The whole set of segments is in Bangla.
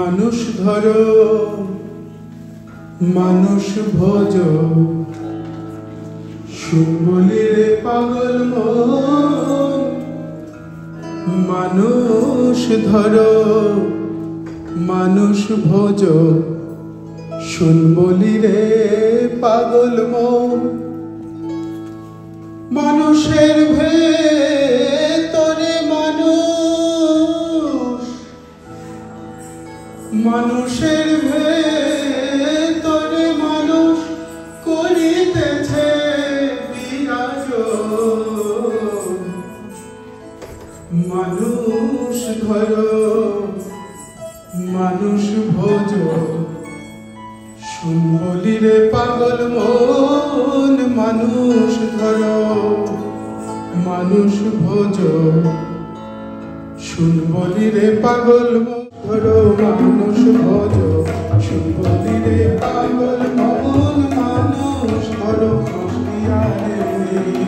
মানুষ ধরো মানুষ ভোজ শুনবলিরে পাগল মন মানুষ ধরো মানুষ ভোজ শুনবলিরে পাগল মন মানুষের ভেতরে মানুষ মানুষের ভেতরে মানুষ করিতেছে বিরাজ মানুষ ধরো মানুষ ভোজ শুনবলিরে পাগল মন মানুষ ধরো মানুষ ভোজ শুনবলিরে পাগল মন ধরো মানুষ ভোজ শুনবলিরে পাগল মন মানুষ ধরো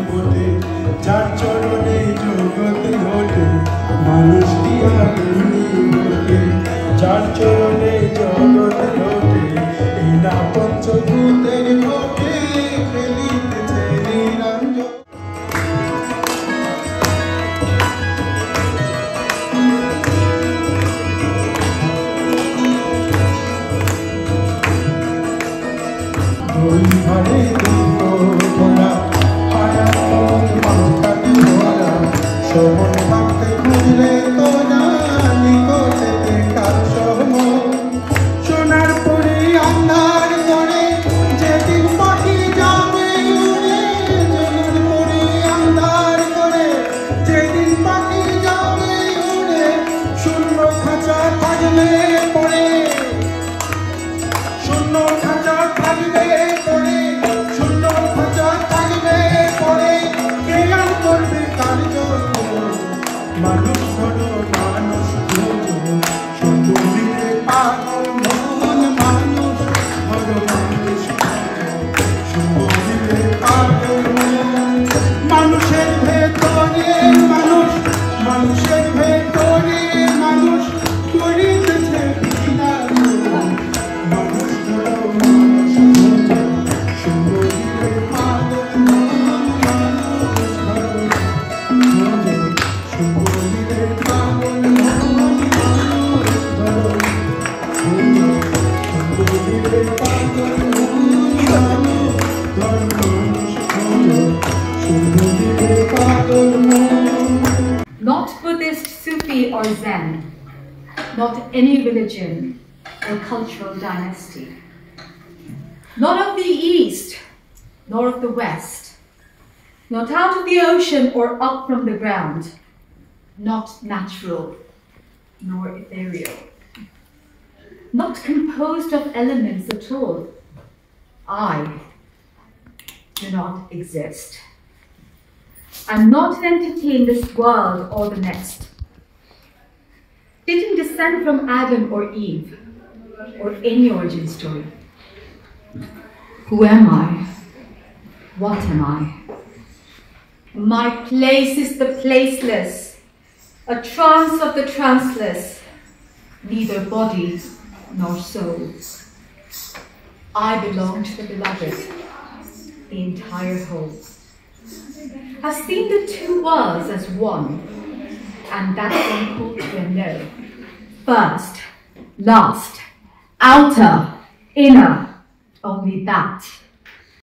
বটে যার চরণে জগৎ ঘটে মানুষ বটে যার চরণে জগৎ ঘটে এই না পঞ্চভূতের ঘটে খেলিতেছে নিরঞ্জন দুই ঘরে ভরা হারা মাথাটি ভরা শোভন ভাবতে খুঁজলে তোরা নিকটেতে কার সময় সোনার পরে আন্ধার করে যেদিন পাখি যাবে উড়ে সোনার পরে আন্ধার করে যেদিন পাখি যাবে উড়ে শূন্য খাঁচা থাকলে পড়ে শূন্য খাঁচা থাকবে পড়ে শূন্য খাঁচা থাকবে পড়ে কে আর করবে কার জন্য মানুষ ধরো মানুষ ভোজ শুনবলিরে পাগল মন মানুষ ধরো মানুষ শুনবলিরে পাগল মন মানুষের ভেতরে মানুষ মানুষের ভেতরে মানুষ করিতেছে বিরাজ মানুষ ধরো মানুষ ভোজ শুনবলিরে পাগল মন মানুষ ধরো ভোজ শুনবলিরে পাগল মন মানুষ ধরো ভোজ শুনবলিরে পাগল মন মানুষ ধরো মানুষ ভোজ শুনবলিরে পাগল মন Not Buddhist, Sufi or Zen, not any religion or cultural dynasty, not of the East nor of the West, not out of the ocean or up from the ground, not natural nor ethereal, not composed of elements at all. I do not exist. I'm not to entertain this world or the next. Didn't descend from Adam or Eve or any origin story. Who am I? What am I? My place is the placeless, a trance of the tranceless, neither body nor soul. I belong to the beloved, the entire whole. I've seen the two worlds as one, and that's one called to know. First, last, outer, inner, only that.